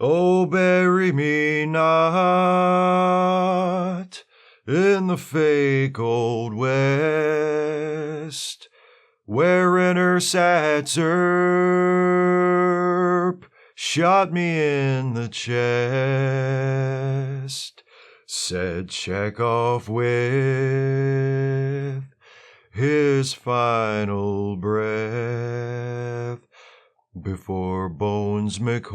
Oh, bury me not in the fake old West, wherein her sad Zerp shot me in the chest, said Chekhov with his final breath. Before Bones McCoy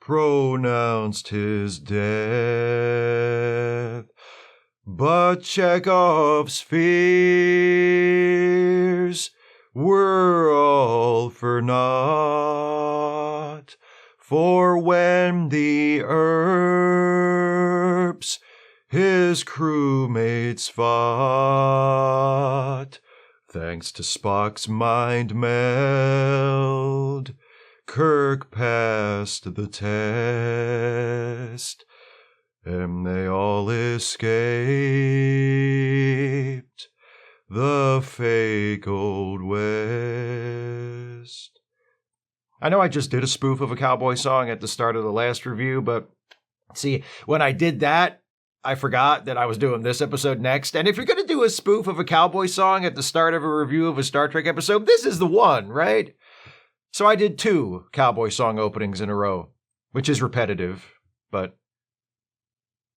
pronounced his death. But Chekhov's fears were all for naught, for when the Earps his crewmates fought, thanks to Spock's mind meld, Kirk passed the test, and they all escaped the fake old West. I know I just did a spoof of a cowboy song at the start of the last review, but see, when I did that, I forgot that I was doing this episode next. And if you're going to do a spoof of a cowboy song at the start of a review of a Star Trek episode, this is the one, right? So I did 2 cowboy song openings in a row, which is repetitive, but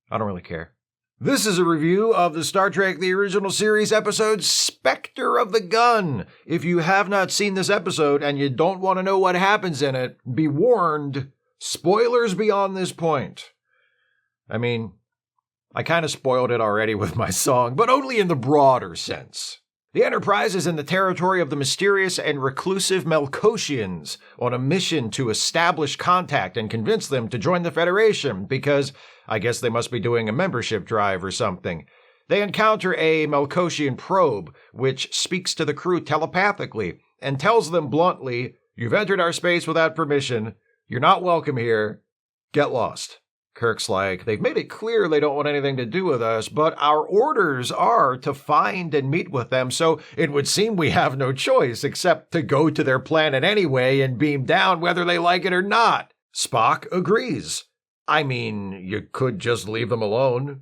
I don't really care. This is a review of the Star Trek The Original Series episode, Spectre of the Gun. If you have not seen this episode and you don't want to know what happens in it, be warned, spoilers beyond this point. I mean, I kind of spoiled it already with my song, but only in the broader sense. The Enterprise is in the territory of the mysterious and reclusive Melosians on a mission to establish contact and convince them to join the Federation because I guess they must be doing a membership drive or something. They encounter a Melosian probe, which speaks to the crew telepathically and tells them bluntly, "You've entered our space without permission. You're not welcome here. Get lost." Kirk's like, "They've made it clear they don't want anything to do with us, but our orders are to find and meet with them, so it would seem we have no choice except to go to their planet anyway and beam down whether they like it or not." Spock agrees. I mean, you could just leave them alone.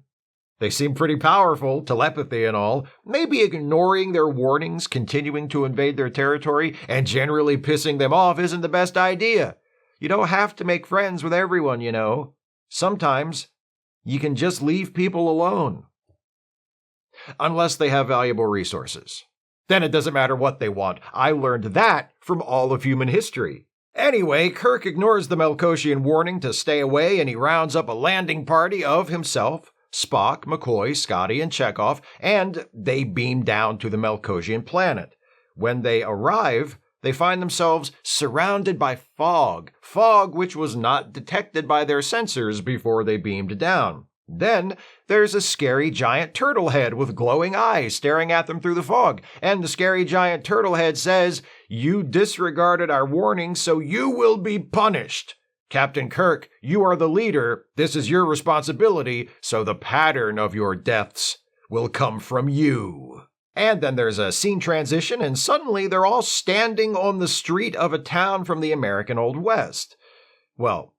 They seem pretty powerful, telepathy and all. Maybe ignoring their warnings, continuing to invade their territory, and generally pissing them off isn't the best idea. You don't have to make friends with everyone, you know. Sometimes you can just leave people alone. Unless they have valuable resources. Then it doesn't matter what they want. I learned that from all of human history. Anyway, Kirk ignores the Melosian warning to stay away and he rounds up a landing party of himself, Spock, McCoy, Scotty, and Chekhov, and they beam down to the Melosian planet. When they arrive, they find themselves surrounded by fog which was not detected by their sensors before they beamed down. Then there's a scary giant turtle head with glowing eyes staring at them through the fog, and the scary giant turtle head says, "You disregarded our warning, so you will be punished. Captain Kirk, you are the leader. This is your responsibility, so the pattern of your deaths will come from you." And then there's a scene transition, and suddenly they're all standing on the street of a town from the American Old West. Well,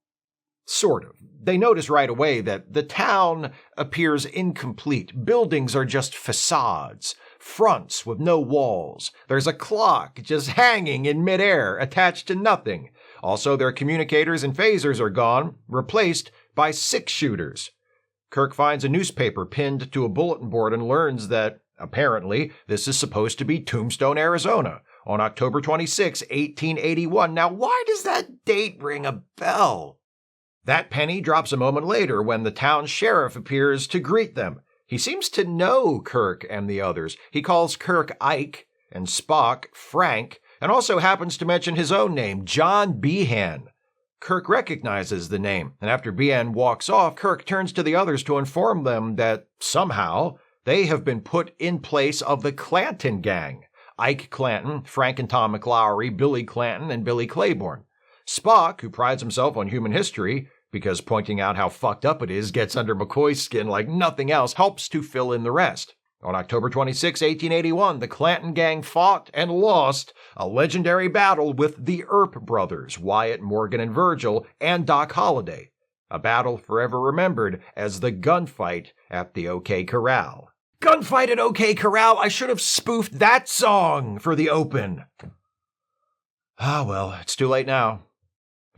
sort of. They notice right away that the town appears incomplete. Buildings are just facades, fronts with no walls. There's a clock just hanging in midair, attached to nothing. Also, their communicators and phasers are gone, replaced by 6-shooters. Kirk finds a newspaper pinned to a bulletin board and learns that apparently, this is supposed to be Tombstone, Arizona, on October 26, 1881. Now, why does that date ring a bell? That penny drops a moment later when the town sheriff appears to greet them. He seems to know Kirk and the others. He calls Kirk Ike and Spock Frank, and also happens to mention his own name, John Behan. Kirk recognizes the name, and after Behan walks off, Kirk turns to the others to inform them that somehow they have been put in place of the Clanton gang. Ike Clanton, Frank and Tom McLaury, Billy Clanton, and Billy Claiborne. Spock, who prides himself on human history, because pointing out how fucked up it is gets under McCoy's skin like nothing else, helps to fill in the rest. On October 26, 1881, the Clanton gang fought and lost a legendary battle with the Earp brothers, Wyatt, Morgan, and Virgil, and Doc Holliday. A battle forever remembered as the gunfight at the OK Corral. Gunfight at OK Corral! I should have spoofed that song for the open. Ah, well, it's too late now.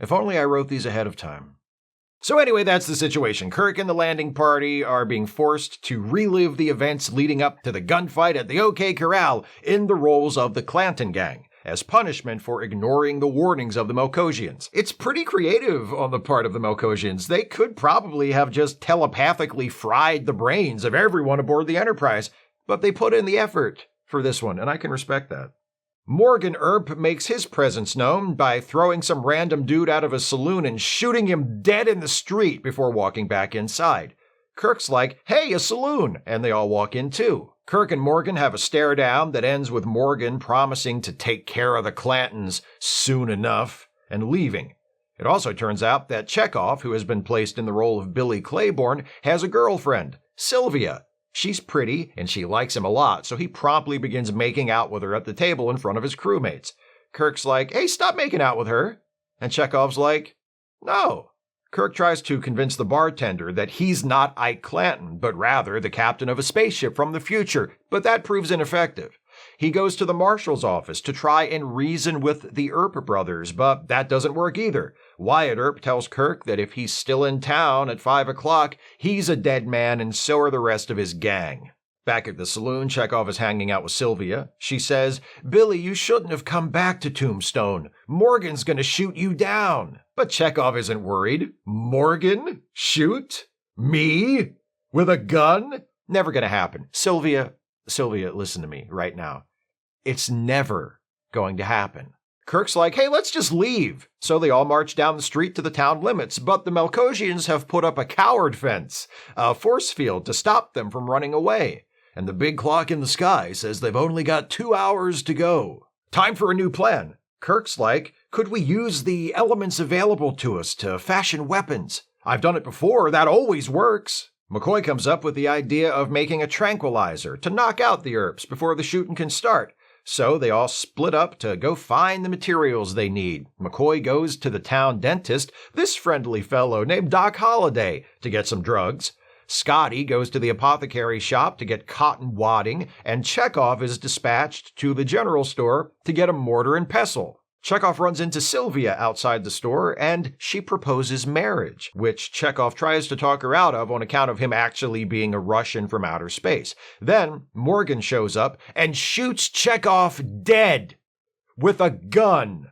If only I wrote these ahead of time. So anyway, that's the situation. Kirk and the landing party are being forced to relive the events leading up to the gunfight at the OK Corral in the roles of the Clanton gang, as punishment for ignoring the warnings of the Melosians. It's pretty creative on the part of the Melosians. They could probably have just telepathically fried the brains of everyone aboard the Enterprise, but they put in the effort for this one, and I can respect that. Morgan Earp makes his presence known by throwing some random dude out of a saloon and shooting him dead in the street before walking back inside. Kirk's like, "Hey, a saloon," and they all walk in too. Kirk and Morgan have a stare down that ends with Morgan promising to take care of the Clantons soon enough and leaving. It also turns out that Chekhov, who has been placed in the role of Billy Claiborne, has a girlfriend, Sylvia. She's pretty, and she likes him a lot, so he promptly begins making out with her at the table in front of his crewmates. Kirk's like, "Hey, stop making out with her." And Chekhov's like, "No." Kirk tries to convince the bartender that he's not Ike Clanton, but rather the captain of a spaceship from the future, but that proves ineffective. He goes to the marshal's office to try and reason with the Earp brothers, but that doesn't work either. Wyatt Earp tells Kirk that if he's still in town at 5 o'clock, he's a dead man and so are the rest of his gang. Back at the saloon, Chekhov is hanging out with Sylvia. She says, "Billy, you shouldn't have come back to Tombstone. Morgan's gonna shoot you down." But Chekhov isn't worried. Morgan? Shoot? Me? With a gun? Never gonna happen. Sylvia, listen to me right now. It's never going to happen. Kirk's like, "Hey, let's just leave." So they all march down the street to the town limits, but the Melosians have put up a coward fence, a force field to stop them from running away. And the big clock in the sky says they've only got 2 hours to go. Time for a new plan. Kirk's like, "Could we use the elements available to us to fashion weapons? I've done it before, that always works." McCoy comes up with the idea of making a tranquilizer to knock out the Earps before the shooting can start. So they all split up to go find the materials they need. McCoy goes to the town dentist, this friendly fellow named Doc Holliday, to get some drugs. Scotty goes to the apothecary shop to get cotton wadding, and Chekhov is dispatched to the general store to get a mortar and pestle. Chekhov runs into Sylvia outside the store, and she proposes marriage, which Chekhov tries to talk her out of on account of him actually being a Russian from outer space. Then Morgan shows up and shoots Chekhov dead with a gun.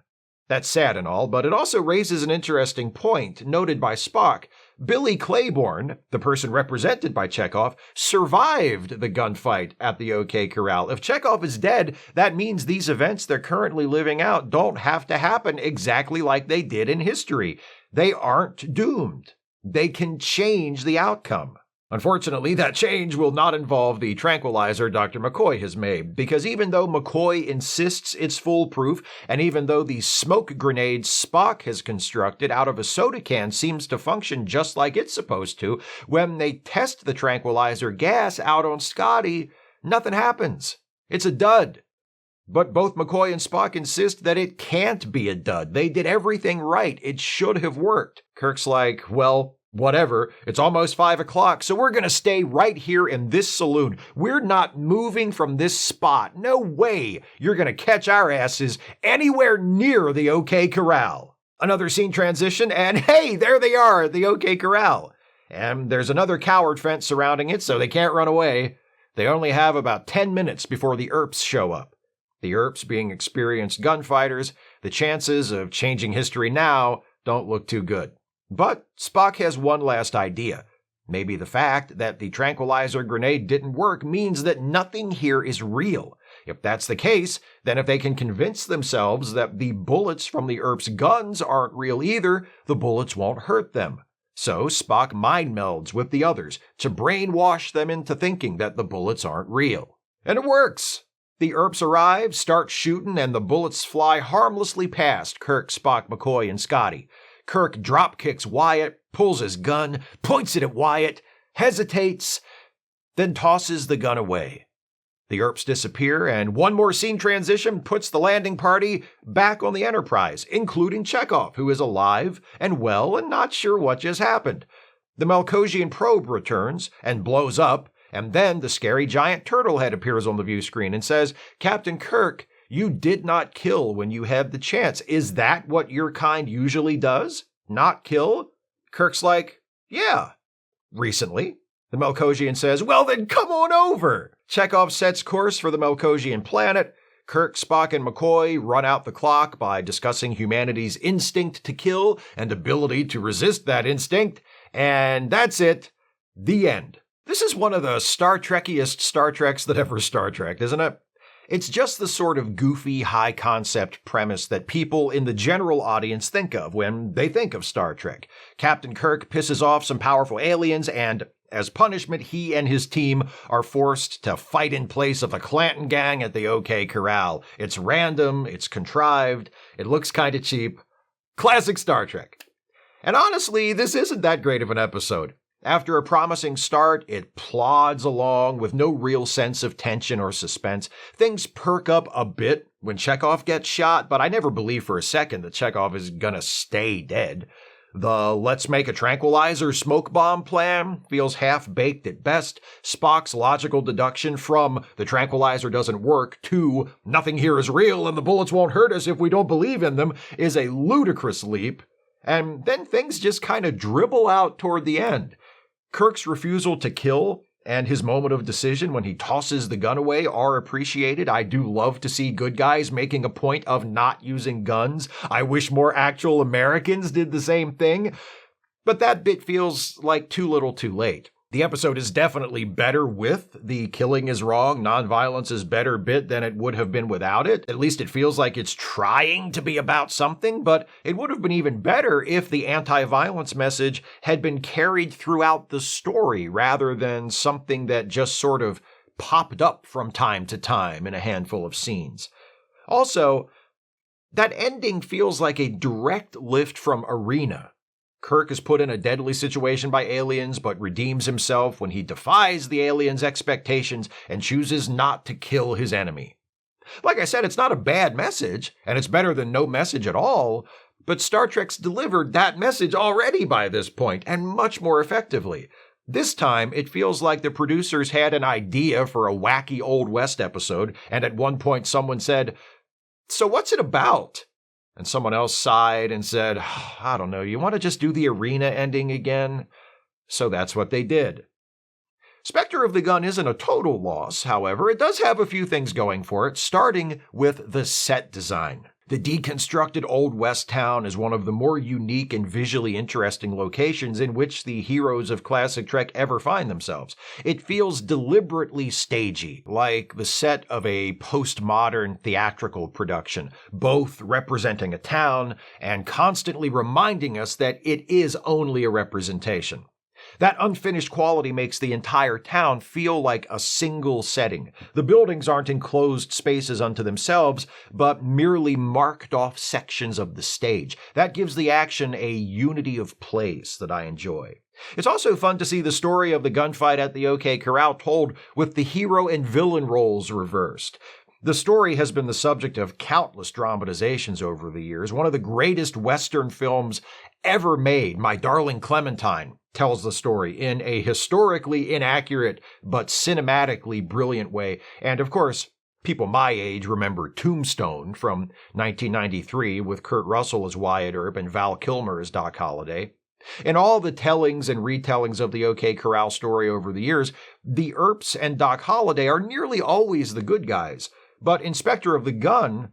That's sad and all, but it also raises an interesting point noted by Spock. Billy Claiborne, the person represented by Chekhov, survived the gunfight at the OK Corral. If Chekhov is dead, that means these events they're currently living out don't have to happen exactly like they did in history. They aren't doomed. They can change the outcome. Unfortunately, that change will not involve the tranquilizer Dr. McCoy has made, because even though McCoy insists it's foolproof, and even though the smoke grenade Spock has constructed out of a soda can seems to function just like it's supposed to, when they test the tranquilizer gas out on Scotty, nothing happens. It's a dud. But both McCoy and Spock insist that it can't be a dud. They did everything right. It should have worked. Kirk's like, "Well, whatever, it's almost 5 o'clock, so we're gonna stay right here in this saloon. We're not moving from this spot. No way you're gonna catch our asses anywhere near the OK Corral." Another scene transition, and hey, there they are at the OK Corral. And there's another coward fence surrounding it, so they can't run away. They only have about 10 minutes before the Earps show up. The Earps being experienced gunfighters, the chances of changing history now don't look too good. But Spock has one last idea. Maybe the fact that the tranquilizer grenade didn't work means that nothing here is real. If that's the case, then if they can convince themselves that the bullets from the Earp's guns aren't real either, the bullets won't hurt them. So Spock mind melds with the others to brainwash them into thinking that the bullets aren't real. And it works! The Earps arrive, start shooting, and the bullets fly harmlessly past Kirk, Spock, McCoy, and Scotty. Kirk drop kicks Wyatt, pulls his gun, points it at Wyatt, hesitates, then tosses the gun away. The Earps disappear, and one more scene transition puts the landing party back on the Enterprise, including Chekhov, who is alive and well and not sure what just happened. The Melosian probe returns and blows up, and then the scary giant turtle head appears on the view screen and says, "Captain Kirk, you did not kill when you had the chance. Is that what your kind usually does? Not kill?" Kirk's like, "Yeah, recently." The Melosian says, "Well then come on over." Chekhov sets course for the Melosian planet. Kirk, Spock, and McCoy run out the clock by discussing humanity's instinct to kill and ability to resist that instinct. And that's it. The end. This is one of the Star Trekkiest Star Treks that ever Star Trek, isn't it? It's just the sort of goofy, high-concept premise that people in the general audience think of when they think of Star Trek. Captain Kirk pisses off some powerful aliens, and as punishment, he and his team are forced to fight in place of the Clanton gang at the OK Corral. It's random, it's contrived, it looks kind of cheap. Classic Star Trek. And honestly, this isn't that great of an episode. After a promising start, it plods along with no real sense of tension or suspense. Things perk up a bit when Chekhov gets shot, but I never believe for a second that Chekhov is gonna stay dead. The let's make a tranquilizer smoke bomb plan feels half-baked at best. Spock's logical deduction from the tranquilizer doesn't work to nothing here is real and the bullets won't hurt us if we don't believe in them is a ludicrous leap. And then things just kind of dribble out toward the end. Kirk's refusal to kill and his moment of decision when he tosses the gun away are appreciated. I do love to see good guys making a point of not using guns. I wish more actual Americans did the same thing. But that bit feels like too little too late. The episode is definitely better with the killing is wrong, nonviolence is better bit than it would have been without it. At least it feels like it's trying to be about something, but it would have been even better if the anti-violence message had been carried throughout the story rather than something that just sort of popped up from time to time in a handful of scenes. Also, that ending feels like a direct lift from Arena. Kirk is put in a deadly situation by aliens, but redeems himself when he defies the aliens' expectations and chooses not to kill his enemy. Like I said, it's not a bad message, and it's better than no message at all, but Star Trek's delivered that message already by this point, and much more effectively. This time, it feels like the producers had an idea for a wacky Old West episode, and at one point someone said, "So what's it about?" And someone else sighed and said, "I don't know, you want to just do the Arena ending again?" So that's what they did. Spectre of the Gun isn't a total loss, however. It does have a few things going for it, starting with the set design. The deconstructed Old West town is one of the more unique and visually interesting locations in which the heroes of classic Trek ever find themselves. It feels deliberately stagey, like the set of a postmodern theatrical production, both representing a town and constantly reminding us that it is only a representation. That unfinished quality makes the entire town feel like a single setting. The buildings aren't enclosed spaces unto themselves, but merely marked off sections of the stage. That gives the action a unity of place that I enjoy. It's also fun to see the story of the gunfight at the OK Corral told with the hero and villain roles reversed. The story has been the subject of countless dramatizations over the years. One of the greatest Western films ever made, My Darling Clementine, tells the story in a historically inaccurate but cinematically brilliant way. And of course, people my age remember Tombstone from 1993 with Kurt Russell as Wyatt Earp and Val Kilmer as Doc Holliday. In all the tellings and retellings of the OK Corral story over the years, the Earps and Doc Holliday are nearly always the good guys. But in Spectre of the Gun,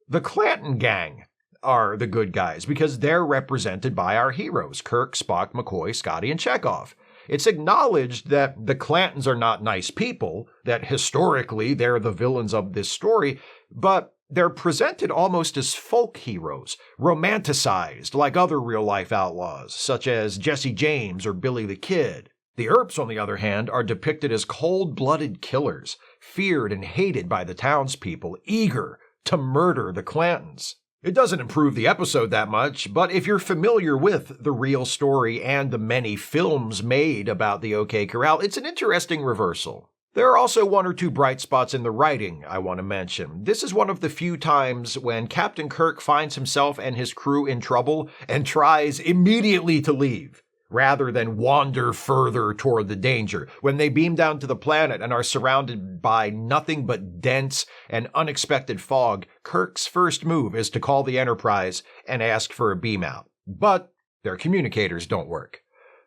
the Clanton gang are the good guys because they're represented by our heroes, Kirk, Spock, McCoy, Scotty, and Chekhov. It's acknowledged that the Clantons are not nice people, that historically they're the villains of this story, but they're presented almost as folk heroes, romanticized like other real-life outlaws, such as Jesse James or Billy the Kid. The Earps, on the other hand, are depicted as cold-blooded killers, feared and hated by the townspeople, eager to murder the Clantons. It doesn't improve the episode that much, but if you're familiar with the real story and the many films made about the OK Corral, it's an interesting reversal. There are also one or two bright spots in the writing I want to mention. This is one of the few times when Captain Kirk finds himself and his crew in trouble and tries immediately to leave, rather than wander further toward the danger. When they beam down to the planet and are surrounded by nothing but dense and unexpected fog, Kirk's first move is to call the Enterprise and ask for a beam out. But their communicators don't work.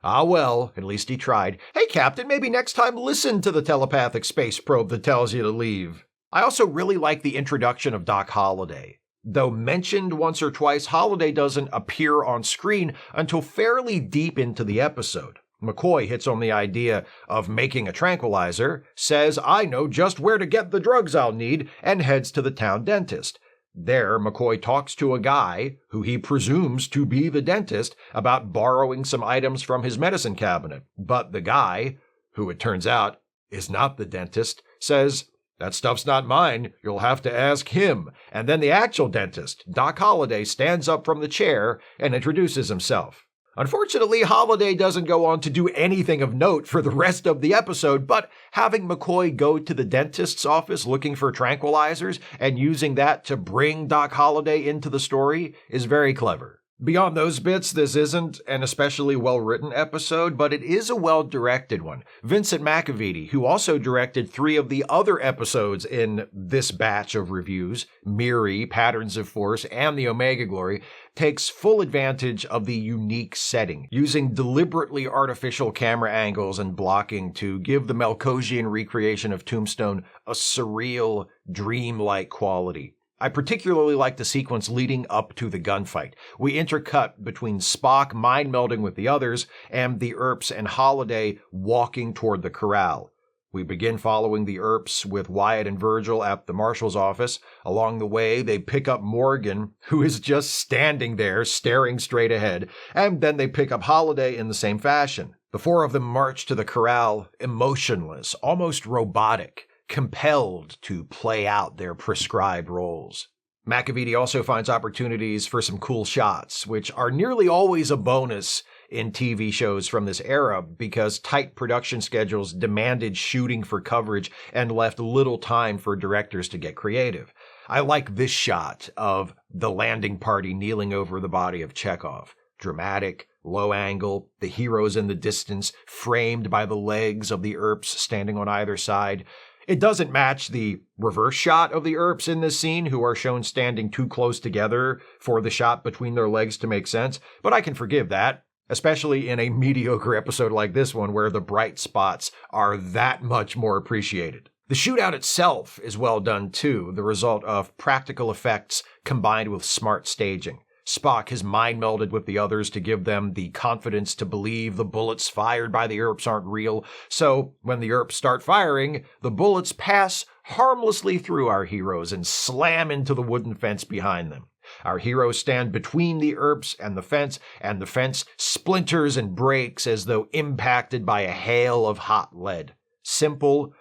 Ah well, at least he tried. Hey Captain, maybe next time listen to the telepathic space probe that tells you to leave. I also really like the introduction of Doc Holliday. Though mentioned once or twice, Holliday doesn't appear on screen until fairly deep into the episode. McCoy hits on the idea of making a tranquilizer, says, "I know just where to get the drugs I'll need," and heads to the town dentist. There, McCoy talks to a guy, who he presumes to be the dentist, about borrowing some items from his medicine cabinet. But the guy, who it turns out is not the dentist, says, "That stuff's not mine, you'll have to ask him." And then the actual dentist, Doc Holliday, stands up from the chair and introduces himself. Unfortunately, Holliday doesn't go on to do anything of note for the rest of the episode, but having McCoy go to the dentist's office looking for tranquilizers and using that to bring Doc Holliday into the story is very clever. Beyond those bits, this isn't an especially well-written episode, but it is a well-directed one. Vincent McAveety, who also directed 3 of the other episodes in this batch of reviews, Miri, Patterns of Force, and the Omega Glory, takes full advantage of the unique setting, using deliberately artificial camera angles and blocking to give the Melosian recreation of Tombstone a surreal, dreamlike quality. I particularly like the sequence leading up to the gunfight. We intercut between Spock mind-melding with the others and the Earps and Holliday walking toward the corral. We begin following the Earps with Wyatt and Virgil at the marshal's office. Along the way, they pick up Morgan, who is just standing there, staring straight ahead, and then they pick up Holliday in the same fashion. The 4 of them march to the corral, emotionless, almost robotic, compelled to play out their prescribed roles. McAveety also finds opportunities for some cool shots, which are nearly always a bonus in TV shows from this era because tight production schedules demanded shooting for coverage and left little time for directors to get creative. I like this shot of the landing party kneeling over the body of Chekhov. Dramatic, low angle, the heroes in the distance, framed by the legs of the Earps standing on either side. It doesn't match the reverse shot of the Earps in this scene, who are shown standing too close together for the shot between their legs to make sense, but I can forgive that, especially in a mediocre episode like this one where the bright spots are that much more appreciated. The shootout itself is well done too, the result of practical effects combined with smart staging. Spock has mind-melded with the others to give them the confidence to believe the bullets fired by the Earps aren't real, so when the Earps start firing, the bullets pass harmlessly through our heroes and slam into the wooden fence behind them. Our heroes stand between the Earps and the fence splinters and breaks as though impacted by a hail of hot lead. Simple,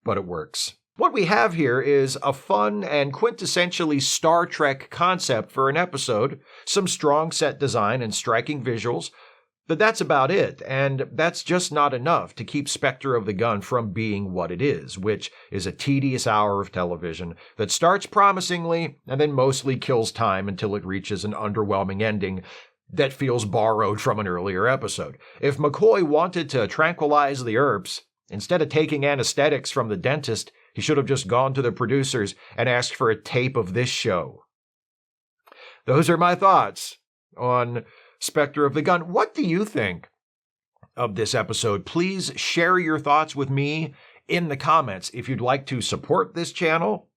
but it works. What we have here is a fun and quintessentially Star Trek concept for an episode, some strong set design and striking visuals, but that's about it, and that's just not enough to keep Spectre of the Gun from being what it is, which is a tedious hour of television that starts promisingly and then mostly kills time until it reaches an underwhelming ending that feels borrowed from an earlier episode. If McCoy wanted to tranquilize the Earps, instead of taking anesthetics from the dentist, he should have just gone to the producers and asked for a tape of this show. Those are my thoughts on Spectre of the Gun. What do you think of this episode? Please share your thoughts with me in the comments. If you'd like to support this channel,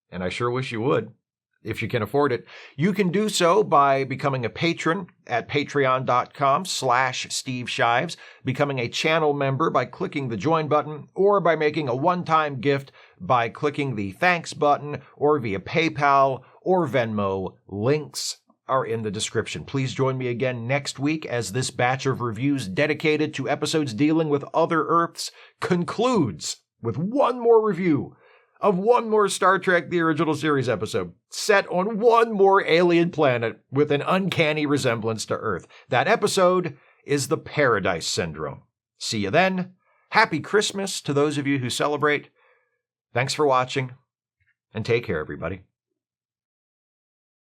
and I sure wish you would, if you can afford it, you can do so by becoming a patron at patreon.com/Steve Shives, becoming a channel member by clicking the join button, or by making a one-time gift by clicking the thanks button, or via PayPal or Venmo. Links are in the description. Please join me again next week as this batch of reviews dedicated to episodes dealing with other Earths concludes with one more review of one more Star Trek The Original Series episode set on one more alien planet with an uncanny resemblance to Earth. That episode is the Paradise Syndrome. See you then. Happy Christmas to those of you who celebrate. Thanks for watching, and take care, everybody.